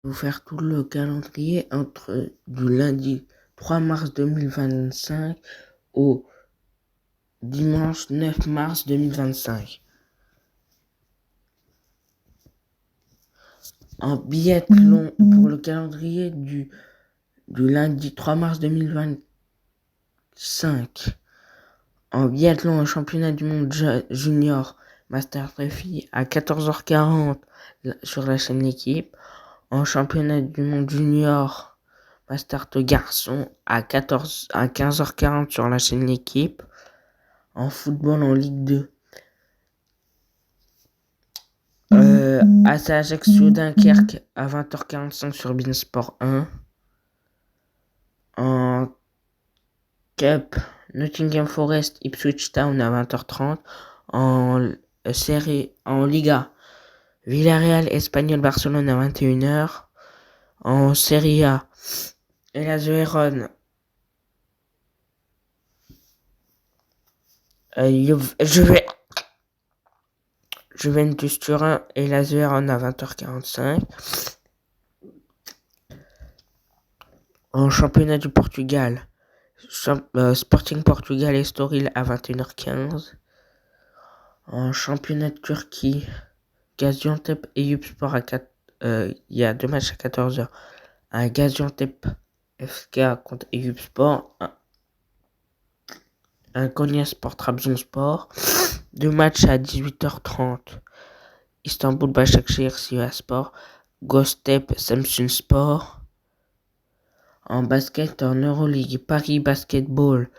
vous faire tout le calendrier du lundi 3 mars 2025 au dimanche 9 mars 2025. En biathlon pour le calendrier du lundi 3 mars 2025. En biathlon au championnat du monde junior Master Trophy à 14h40 sur la chaîne L'équipe. En championnat du monde junior Master de garçon à 15h40 sur la chaîne L'équipe. En football en Ligue 2. AC Ajaccio Dunkerque à 20h45 sur Beansport 1. En Cup Nottingham Forest Ipswich Town à 20h30. En Liga Villarreal Espagnol Barcelone à 21h. En Serie A Hellas Vérone Juventus Turin et Hellas Vérone à 20h45. En championnat du Portugal, Sporting Portugal Estoril à 21h15. En championnat de Turquie, Gaziantep et Eyüpspor il y a deux matchs à 14h. Un Gaziantep FK contre Eyüpspor, un Konyaspor Trabzonspor. Deux matchs à 18h30. Istanbul Başakşehir Sivasspor, Göztepe Samsunspor. En basket, en Euroleague, Paris Basketball,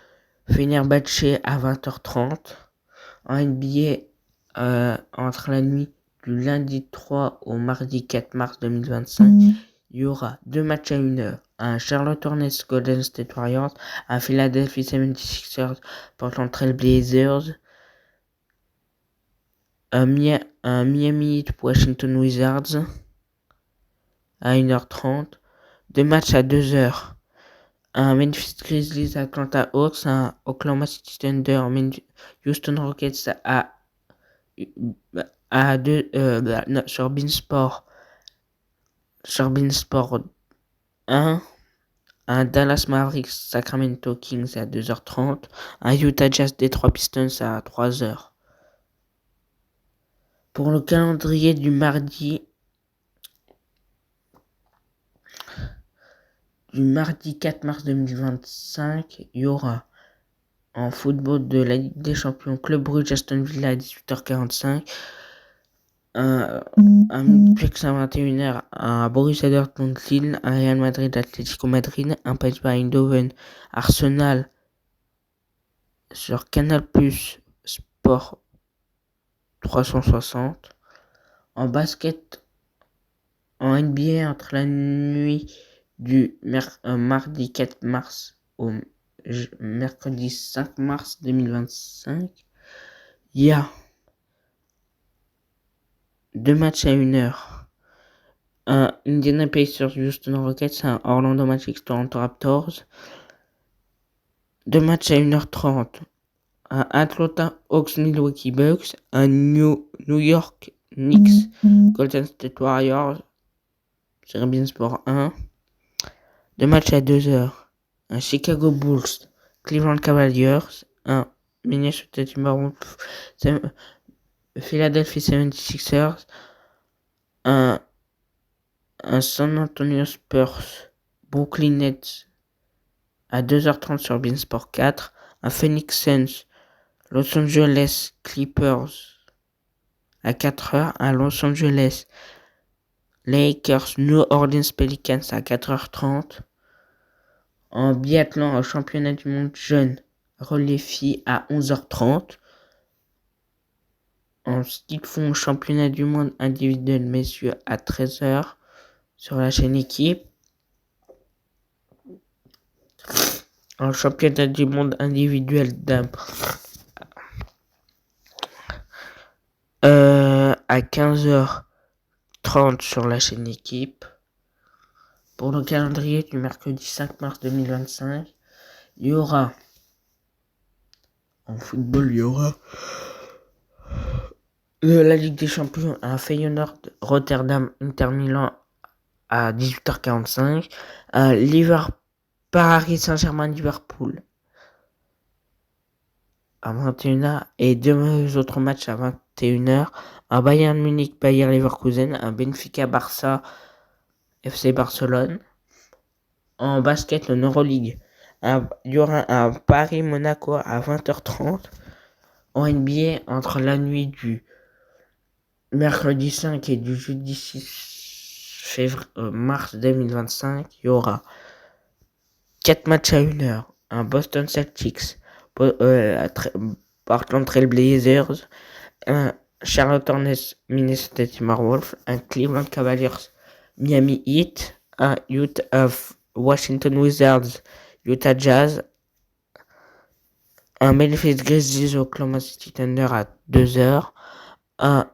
Fenerbahçe à 20h30. En NBA, entre la nuit du lundi 3 au mardi 4 mars 2025, il y aura deux matchs à 1h. Un Charlotte Hornets Golden State Warriors, un Philadelphia 76ers Portland Trail Blazers, un Miami Heat Washington Wizards à 1h30. Deux matchs à 2h. Un Memphis Grizzlies Atlanta Hawks, un Oklahoma City Thunder Houston Rockets sur Beansport 1, un Dallas Mavericks Sacramento Kings à 2h30, un Utah Jazz Detroit Pistons à 3h. Pour le calendrier du mardi 4 mars 2025, il y aura en football de la Ligue des Champions Club Brugge Aston Villa à 18h45, un Multiplex à 21h, un Borussia Dortmund Lille, un Real Madrid Atlético Madrid, un PSV Eindhoven Arsenal sur Canal Plus Sport 360. En basket, en NBA, entre la nuit du mardi 4 mars au mercredi 5 mars 2025, il y a deux matchs à 1h. Un Indiana Pacers Houston Rockets, un Orlando Magic Toronto Raptors. Deux matchs à 1h30. Un Atlanta Hawks Milwaukee Bucks, un New York Knicks Golden State Warriors sur Beansport 1. Deux matchs à 2h. Un Chicago Bulls Cleveland Cavaliers, un Minnesota Timberwolves Philadelphia 76ers, un San Antonio Spurs Brooklyn Nets à 2h30 sur Beansport 4, un Phoenix Suns Los Angeles Clippers à 4h, un Los Angeles Lakers New Orleans Pelicans à 4h30. En biathlon au championnat du monde jeune relais filles à 11h30. En ski de fond championnat du monde individuel messieurs à 13h sur la chaîne Équipe. En championnat du monde individuel dames à 15h30 sur la chaîne Équipe. Pour le calendrier du mercredi 5 mars 2025, il y aura en football, il y aura la Ligue des Champions, un Feyenoord Rotterdam Inter Milan à 18h45. Paris Saint-Germain-Liverpool à 21h et deux autres matchs à 21h. Un Bayern Munich-Bayer Leverkusen, un Benfica-Barça FC Barcelone. En basket, en Euroleague, il y aura un Paris-Monaco à 20h30. En NBA, entre la nuit du mercredi 5 et du jeudi 6 mars 2025, il y aura 4 matchs à 1h. Un Boston Celtics, Portland Trail Blazers, un Charlotte Hornets Minnesota Timberwolves, un Cleveland Cavaliers Miami Heat, un Washington Wizards Utah Jazz, un Memphis Grizzlies Oklahoma City Thunder à 2h, un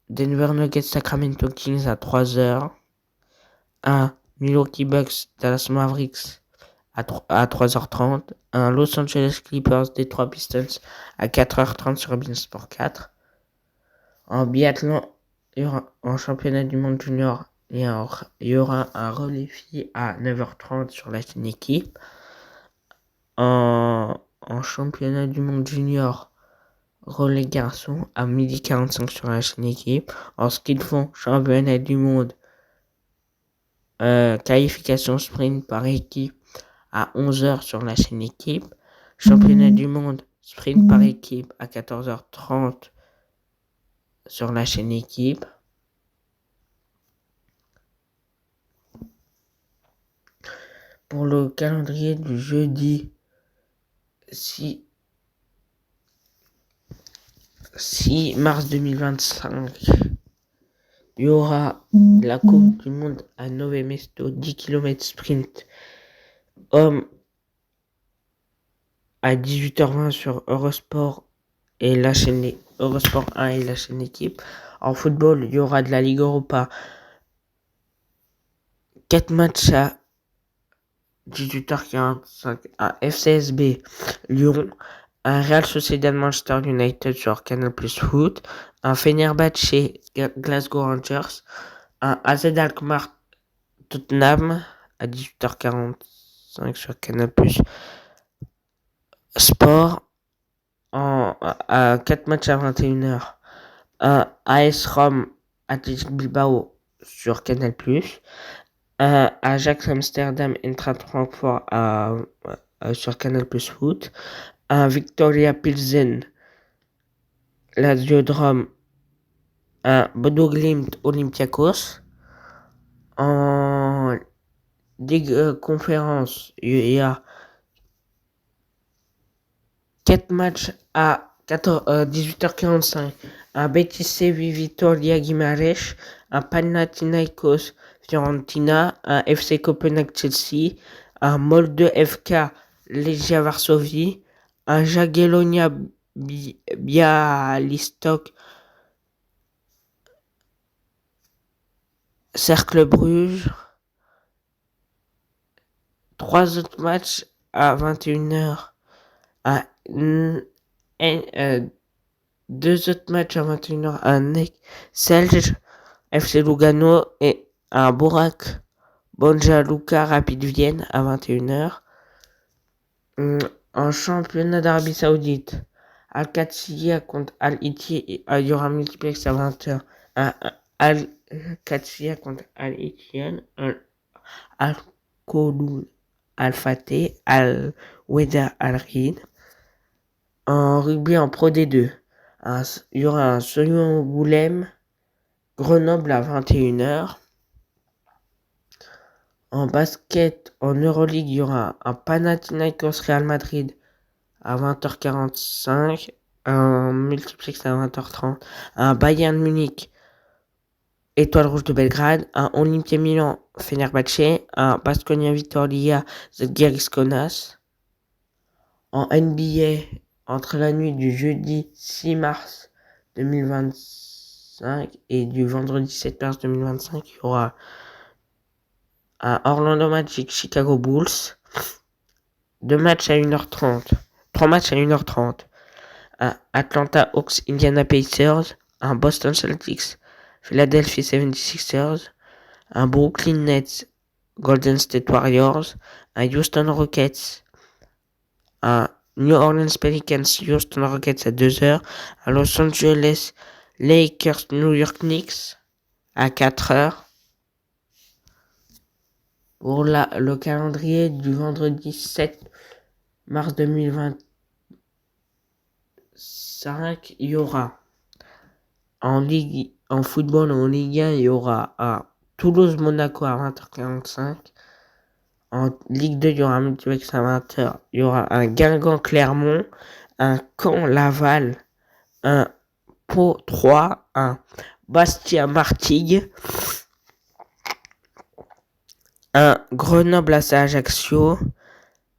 Denver Nuggets Sacramento Kings à 3h, un Milwaukee Bucks Dallas Mavericks à 3h30, un Los Angeles Clippers Detroit Pistons à 4h30 sur Beansport 4. En biathlon, en championnat du monde junior, il y aura un relais filles à 9h30 sur la chaîne équipe. En championnat du monde junior, relais garçon à 12h45 sur la chaîne équipe. En ski de fond, championnat du monde, qualification sprint par équipe à 11h sur la chaîne équipe. Championnat du monde, sprint par équipe à 14h30 sur la chaîne équipe. Pour le calendrier du jeudi 6 mars 2025, il y aura la Coupe du Monde à Nové Mesto, 10 km sprint homme à 18h20 sur Eurosport et la chaîne Eurosport 1 et la chaîne équipe. En football, il y aura de la Ligue Europa, 4 matchs à 18h45 à FCSB Lyon, un Real Sociedad Manchester United sur Canal Plus Foot, un Fenerbahçe Glasgow Rangers, un AZ Alkmaar Tottenham à 18h45 sur Canal Plus Sport, à 4 matchs à 21h, un AS Rome Athletic Bilbao sur Canal Plus, un Ajax Amsterdam Eintracht Francfort sur Canal Plus Foot, un Victoria Pilsen Lazio Rome, un Bodo Glimt Olympiakos. En Ligue conférence, il y a 4 matchs à 18h45, un Betis Séville Vitoria Guimarães, un Panathinaikos Fiorentina, un FC Copenhague Chelsea, un Molde FK Legia Varsovie, un Jagiellonia Bialystok Cercle Bruges. 3 autres matchs à 21h. 2 autres matchs à 21h. Un Celje FC Lugano et un Borak Banja Luka Rapid Vienne à 21h. En championnat d'Arabie Saoudite, Al-Qadsiya contre Al-Ittihad, il y aura un multiplex à 20h. Al-Qadsiya contre Al-Ittihad, Al-Kholoul Al-Fateh, Al-Weda Al-Rid. En rugby en Pro D2, il y aura un Soyon Angoulême Grenoble à 21h. En basket, en Euroleague, il y aura un Panathinaikos Real Madrid à 20h45, un multiplex à 20h30, un Bayern Munich Étoile Rouge de Belgrade, un Olympia Milan Fenerbahçe, un Baskonia Vitoria Zalgiris Kaunas. En NBA, entre la nuit du jeudi 6 mars 2025 et du vendredi 7 mars 2025, il y aura un Orlando Magic Chicago Bulls, 2 matchs à 1h30, 3 matchs à 1h30, un Atlanta Hawks Indiana Pacers, un Boston Celtics Philadelphia 76ers, un Brooklyn Nets, Golden State Warriors, un Houston Rockets, un New Orleans Pelicans, Houston Rockets à 2h, un Los Angeles Lakers, New York Knicks à 4h. Pour le calendrier du vendredi 7 mars 2025, il y aura en football en Ligue 1, il y aura un Toulouse-Monaco à 20h45. En Ligue 2, il y aura un multiplex à 20h. Il y aura un Guingamp-Clermont, un Caen-Laval, un Pau 3, un Bastia-Martigues, un Grenoble-Ajaccio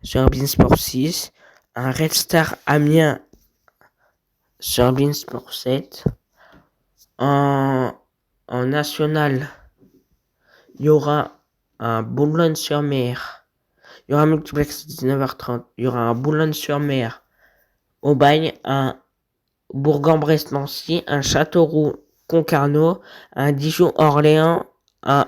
sur Beansport 6, un Red Star Amiens sur Beansport 7. En national, il y aura un Boulogne-sur-Mer. Il y aura un multiplex à 19h30. Il y aura un Boulogne-sur-Mer au Bagne, un Bourg-en-Bresse-Nancy, un Châteauroux-Concarneau, un Dijon-Orléans, un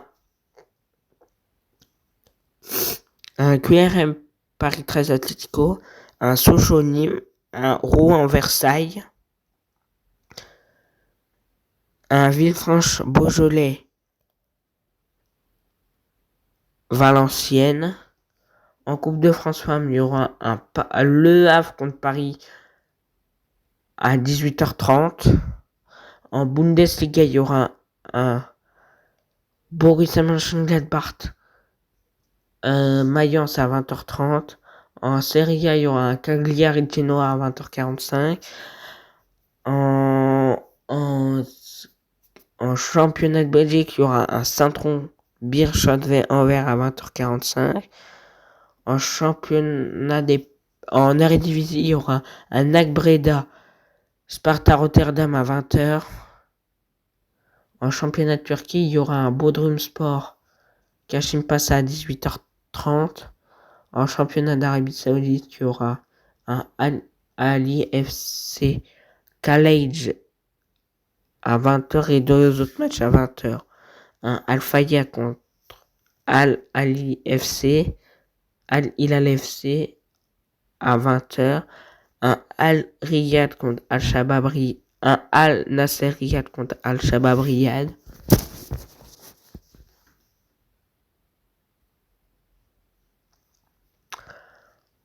QRM Paris 13 Atlético, un Sochaux-Nîmes, un Rouen-Versailles, un Villefranche-Beaujolais Valenciennes. En Coupe de France Femmes, il y aura Le Havre contre Paris à 18h30. En Bundesliga, il y aura un Borussia Mönchengladbach Mayence à 20h30. En Serie A, il y aura un Cagliari Genoa à 20h45. En championnat de Belgique, il y aura un Saint-Tron Beerschot Anvers à 20h45. En championnat en Eredivisie, il y aura un NAC Breda Sparta Rotterdam à 20h. En championnat de Turquie, il y aura un Bodrumspor Kashimpas à 18h30. En championnat d'Arabie Saoudite, il y aura un Ali FC Khalej à 20h et deux autres matchs à 20h. Un Al-Fayya contre Al-Ali FC, Al-Hilal FC à 20h. Un Al-Riyad contre Al-Shabab Riyad. Un Al-Nasser Riyad contre Al-Shabab Riyad.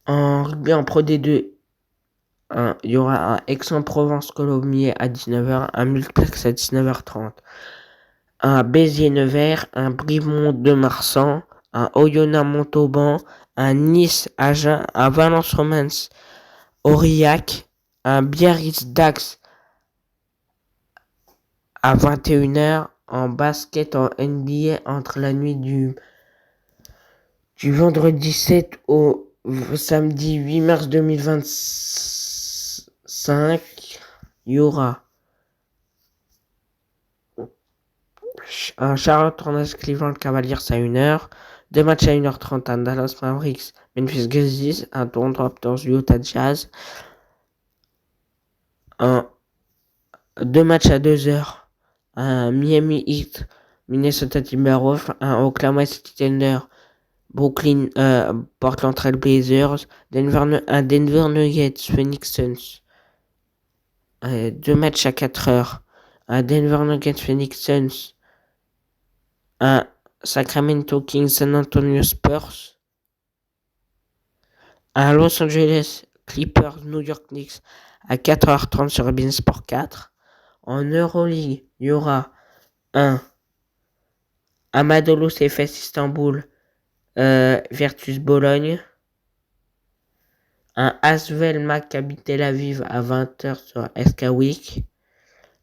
En rugby en Pro D2, il y aura un Aix-en-Provence-Colomiers à 19h, un multiplex à 19h30. Un Béziers-Nevers, un Brivmont-de-Marsan, un Oyonnax-Montauban, un Nice-Agen, un Valence-Romains-Aurillac, un Biarritz-Dax à 21h. En basket en NBA entre la nuit du vendredi 7 au samedi 8 mars 2025, il y aura un Charlotte Hornets Cleveland Cavaliers à 1h, deux matchs à 1h30, un Dallas Mavericks Memphis Grizzlies, un Toronto Raptors Utah Jazz, deux matchs à 2h, un Miami Heat Minnesota Timberwolves, un Oklahoma City Thunder Brooklyn, Portland Trail Blazers, un Denver Nuggets, Phoenix Suns. Deux matchs à 4h. Un Denver Nuggets, Phoenix Suns. Un Sacramento Kings, San Antonio Spurs. Un Los Angeles Clippers, New York Knicks à 4h30 sur Beansport 4. En Euroleague, il y aura un Amadouros FS Istanbul Virtus Bologne, un Asvel Maccabi Tel Aviv à 20h sur SK Week,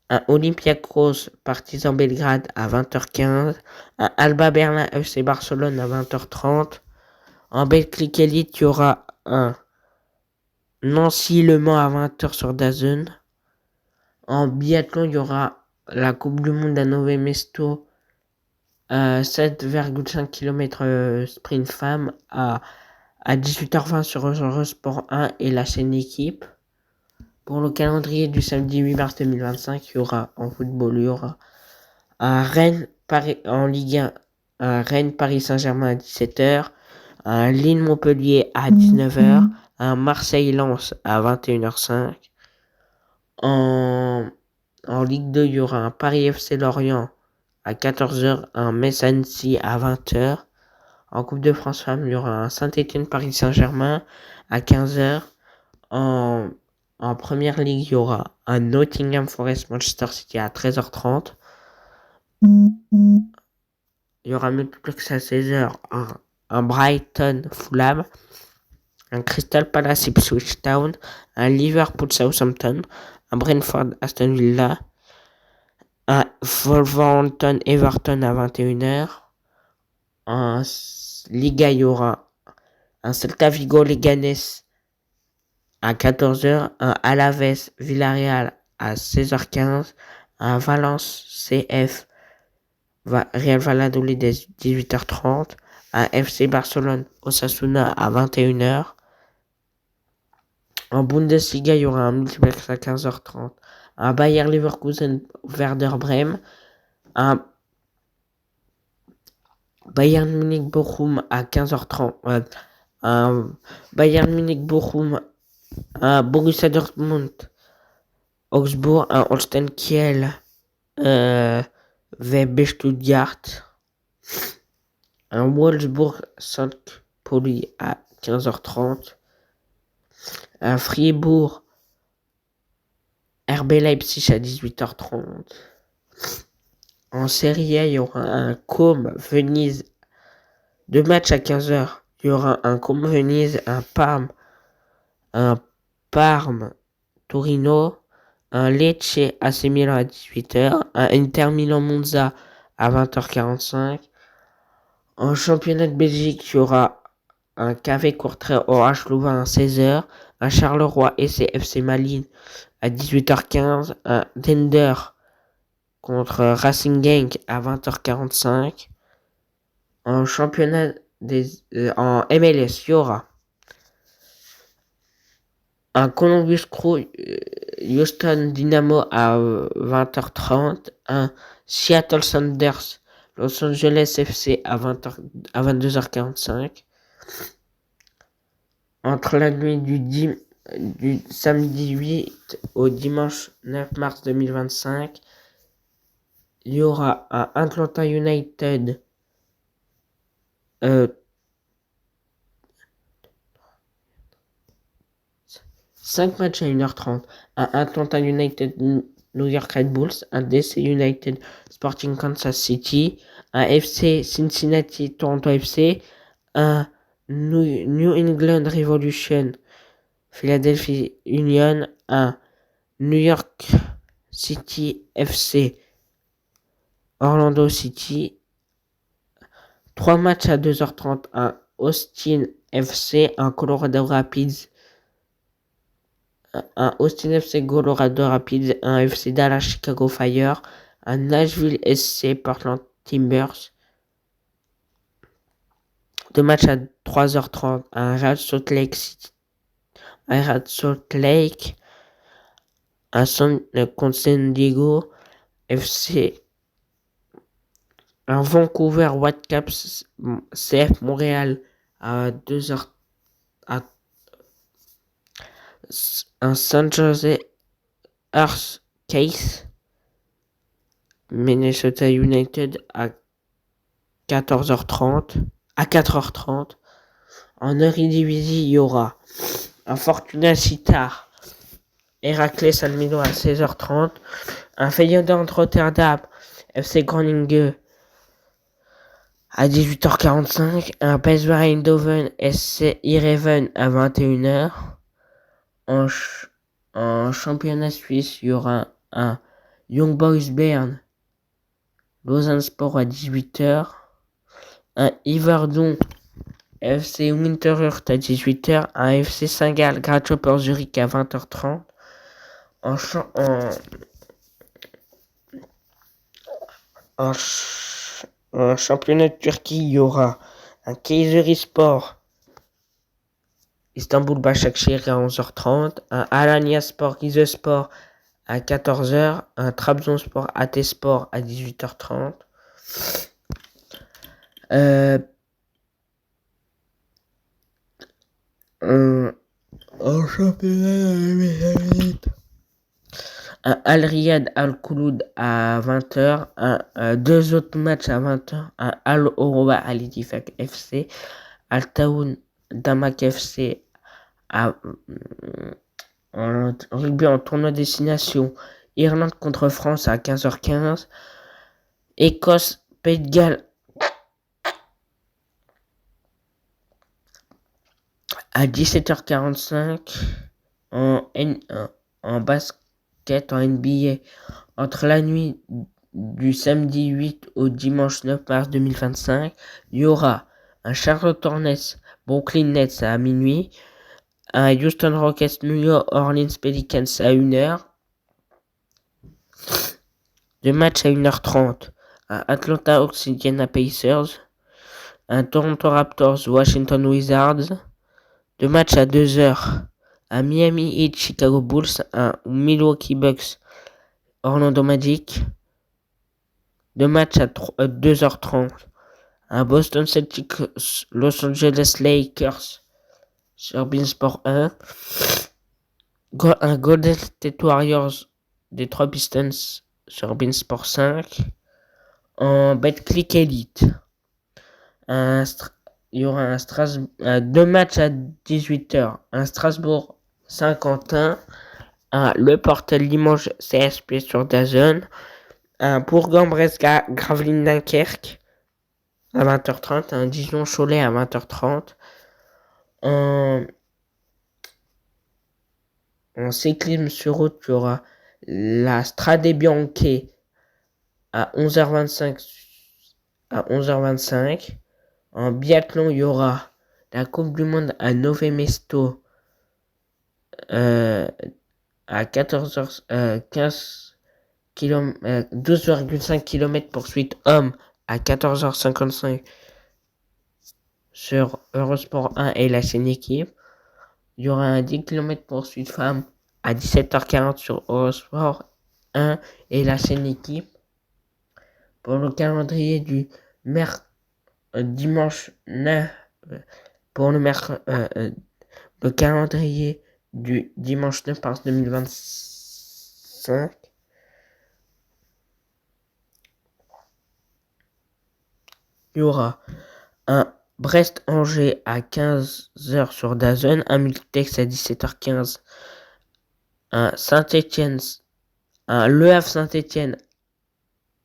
un Olympiakos Partizan Belgrade à 20h15, un Alba Berlin FC Barcelone à 20h30. En Betclic Elite, il y aura un Nancy Le Mans à 20h sur DAZN. En biathlon, il y aura la Coupe du Monde à Nové Mesto 7,5 km sprint femme à 18h20 sur Eurosport 1 et la chaîne Équipe. Pour le calendrier du samedi 8 mars 2025, il y aura en football, il y aura un Rennes Paris en Ligue 1 un Rennes Paris Saint-Germain à 17h, un Lille Montpellier à 19h, un Marseille Lens à 21h05. En Ligue 2, il y aura un Paris FC Lorient à 14h, un Metz Annecy à 20h. En Coupe de France Femmes, il y aura un Saint-Étienne Paris Saint-Germain à 15h. En Première Ligue, il y aura un Nottingham Forest Manchester City à 13h30. Il y aura multiplex à 16h un Brighton Fulham, un Crystal Palace Ipswich Town, un Liverpool Southampton, un Brentford Aston Villa, un Wolverhampton Everton à 21h. En Liga, il y aura un Celta Vigo Leganés à 14h, un Alaves Villarreal à 16h15, un Valence CF Real Valladolid à 18h30, un FC Barcelone Osasuna à 21h. En Bundesliga, il y aura un multiplex à 15h30, un Bayer Leverkusen Werder Bremen, un Bayern Munich Bochum à 15h30, un Bayern Munich Bochum, un Borussia Dortmund Augsbourg, un Holstein Kiel VB Stuttgart, un Wolfsburg St. Pauli à 15h30, un Fribourg RB Leipzig à 18h30. En Serie A, il y aura un Como Venise, 2 matchs à 15h. Il y aura un Como Venise, un Parme Torino, un Lecce AC Milan à 18h, un Inter Milan Monza à 20h45. En championnat de Belgique, il y aura un KV Courtrai OH Louvain à 16h, un Charleroi SCFC Malines à 18h15, un Dender contre Racing Genk à 20h45. En championnat en MLS, il y aura un Columbus Crew Houston Dynamo à 20h30, un Seattle Sounders Los Angeles FC à 22h45. Entre la nuit du samedi 8 au dimanche 9 mars 2025, il y aura un Atlanta United 5 matchs à 1h30, un Atlanta United New York Red Bulls, un DC United Sporting Kansas City, un FC Cincinnati Toronto FC, un New England Revolution Philadelphia Union, un New York City FC Orlando City. 3 matchs à 2h30, un Austin FC, un Colorado Rapids, un Austin FC Colorado Rapids, un FC Dallas Chicago Fire, un Nashville SC Portland Timbers. 2 matchs à 3h30, un Real Salt Lake City, un contre San Diego FC, un Vancouver Whitecaps CF Montréal à 2h, un San Jose Earthquakes Minnesota United à 4h30. En Eredivisie, il y aura un Fortuna Sittard Heracles Almelo à 16h30, un Feyenoord Rotterdam FC Groningen à 18h45, un PSV Eindhoven SC Heerenveen à 21h. En championnat suisse, il y aura un Young Boys Bern Lausanne Sport à 18h, un Yverdon FC Winterthur à 18h, un FC Saint-Gall Grasshopper Zurich à 20h30. En championnat de Turquie, il y aura un Kayserispor Istanbul Başakşehir à 11h30, un Alanyaspor Rizespor à 14h, un Trabzonspor Atespor à 18h30. Euh, en, en championnat d'Arabie Saoudite, un Al Riyad Al Khouloud à 20h, deux autres matchs à 20h, un Al Oroba Al Ittifaq FC, Al Taoun Damak FC à, en rugby en tournoi destination, Irlande contre France à 15h15, Écosse Pays de Galles à 17h45, en, en basket en NBA entre la nuit du samedi 8 au dimanche 9 mars 2025, il y aura un Charlotte Hornets Brooklyn Nets à minuit, un Houston Rockets New Orleans Pelicans à 1h, deux matchs à 1h30, un Atlanta Hawks Indiana Pacers, un Toronto Raptors Washington Wizards, deux matchs à 2h, un Miami Heat Chicago Bulls, un Milwaukee Bucks Orlando Magic, deux matchs à 2h30, un Boston Celtics Los Angeles Lakers sur Beansport 1, un Golden State Warriors des 3 Pistons sur Beansport 5, en BetClick Elite. Il y aura deux matchs à 18h, un Strasbourg Saint-Quentin, un Le Portel Limoges CSP sur DAZN, un Bourg-en-Bresse Gravelines Dunkerque à 20h30, un Dijon Cholet à 20h30, en cyclisme sur route, il y aura la Strade Bianche à 11h25. En biathlon, il y aura la Coupe du Monde à Nové Mesto à 14h15 12,5 km poursuite homme à 14h55 sur Eurosport 1 et la chaîne équipe. Il y aura un 10 km poursuite femme à 17h40 sur Eurosport 1 et la chaîne équipe. Pour le calendrier du dimanche 9, pour le calendrier du dimanche 9 mars 2025, il y aura un Brest-Angers à 15h sur DAZN, un Multitex à 17h15, un Saint-Étienne, un Le Havre Saint-Étienne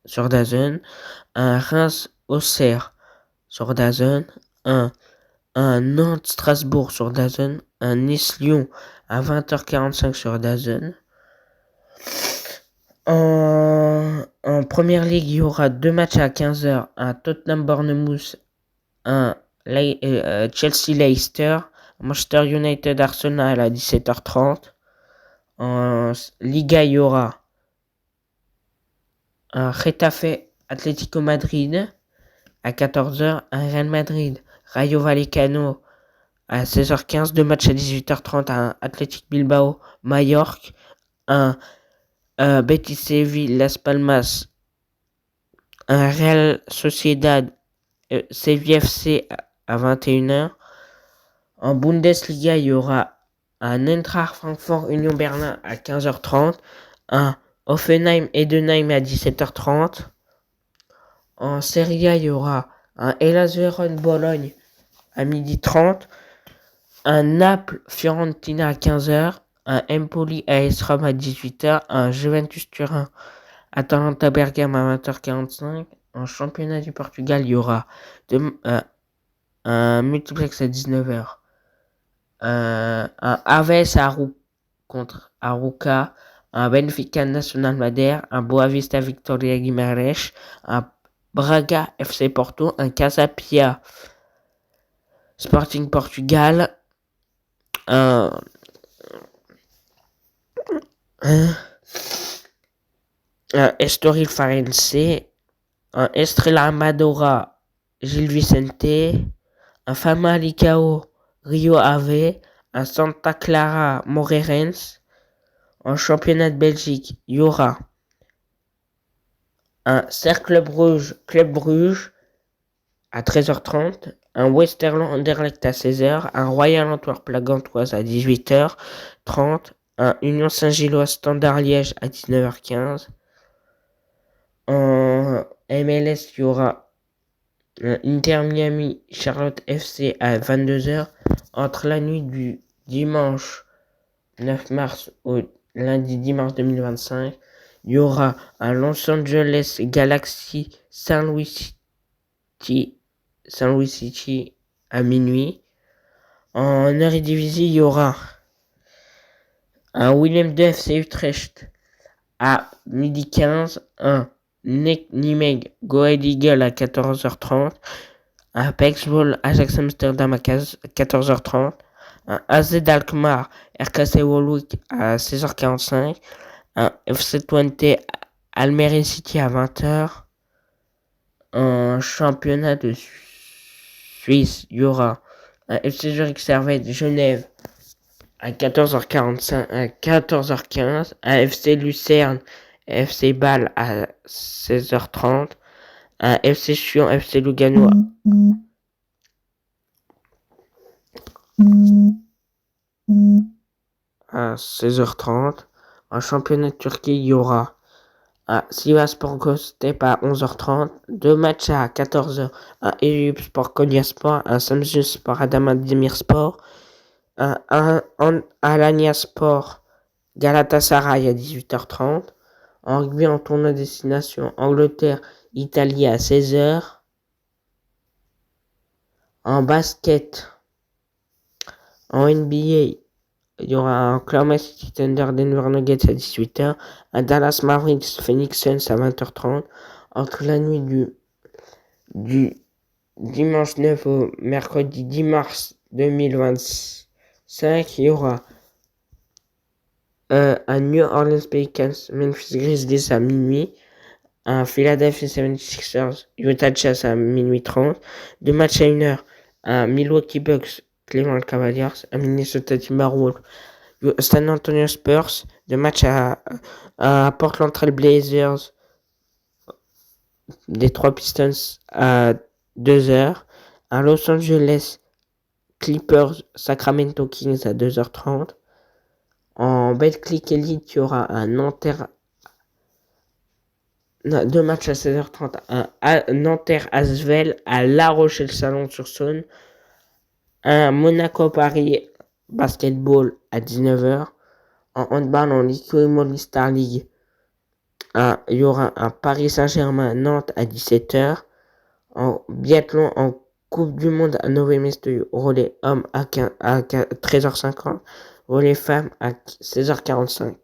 sur DAZN, un Reims-Auxerre sur DAZN, un Nantes-Strasbourg sur DAZN, un Nice-Lyon à 20h45 sur DAZN. En première ligue, il y aura deux matchs à 15h, un Tottenham-Bournemouth, un Chelsea-Leicester, Manchester United-Arsenal à 17h30. En Liga, il y aura un Getafe Atlético Madrid à 14h, un Real Madrid Rayo Vallecano à 16h15, deux matchs à 18h30, un Athletic Bilbao Mallorca, un Betis Séville Las Palmas, un Real Sociedad Séville FC à 21h. En Bundesliga, il y aura un Eintracht Francfort Union Berlin à 15h30, un Hoffenheim Heidenheim à 17h30. En Serie A, il y aura un Hellas Vérone Bologne à 12h30, un Naples Fiorentina à 15h, un Empoli AS Rome à 18h, un Juventus Turin Atalanta Bergame à 20h45. En championnat du Portugal, il y aura un multiplex à 19h. Un Aves contre Arouca, un Benfica Nacional Madère, un Boavista Victoria Guimarães, un Braga FC Porto, un Casa Pia Sporting Portugal, un Estoril Farense, un Estrela Amadora Gil Vicente, un Famalicão Rio Ave, un Santa Clara Moreirense. En championnat de Belgique, il y aura un Cercle Bruges Club Bruges, à 13h30, un Westerland Anderlecht à 16h, un Royal Antwerp La Gantoise à 18h30, un Union Saint-Gilloise Standard Liège à 19h15. En MLS, il y aura un Inter Miami Charlotte FC à 22h. Entre la nuit du dimanche 9 mars au lundi 10 mars 2025, il y aura un Los Angeles Galaxy Saint Louis City à minuit. En Eredivisie, il y aura un Willem II FC Utrecht à midi 15, un Nijmegen Go Ahead Eagles à 14h30, un Pexvolle Ajax Amsterdam à 14h30, un AZ Alkmaar RKC Waalwijk à 16h45, un FC Twente Almere City à 20h. En championnat de Suisse, il y aura un FC Zurich Servette Genève à 14h15, un FC Lucerne FC Bâle à 16h30, un FC Sion FC Lugano à 16h30. En championnat de Turquie, il y aura un Sivasspor Göztepe à 11h30, deux matchs à 14h, un Eyüpspor Konyaspor, un Samsunspor Adana Demirspor, un Alanyaspor Galatasaray à 18h30. En rugby, en tournoi destination Angleterre, Italie à 16h. En basket, en NBA, il y aura un Oklahoma City Thunder Denver Nuggets à 18h, un Dallas Mavericks Phoenix Suns à 20h30. Entre la nuit du dimanche 9 au mercredi 10 mars 2025, il y aura un New Orleans Pelicans Memphis Grizzlies à minuit, un Philadelphia 76ers Utah Jazz à minuit 30, deux matchs à 1h, un Milwaukee Bucks Cleveland Cavaliers, un Minnesota Timberwolves San Antonio Spurs, deux matchs à Portland Trail Blazers des 3 Pistons à 2h, un Los Angeles Clippers Sacramento Kings à 2h30. En Betclic Elite, il y aura un Nanterre. Deux matchs à 16h30, un Nanterre Asvel à La Rochelle-Salon-sur-Saône, un Monaco-Paris Basketball à 19h. En handball, en Ligue Star League, il y aura un Paris Saint-Germain-Nantes à 17h. En biathlon, en Coupe du Monde à Nové Mestoy, relais hommes à 13h50, relais femmes à 16h45.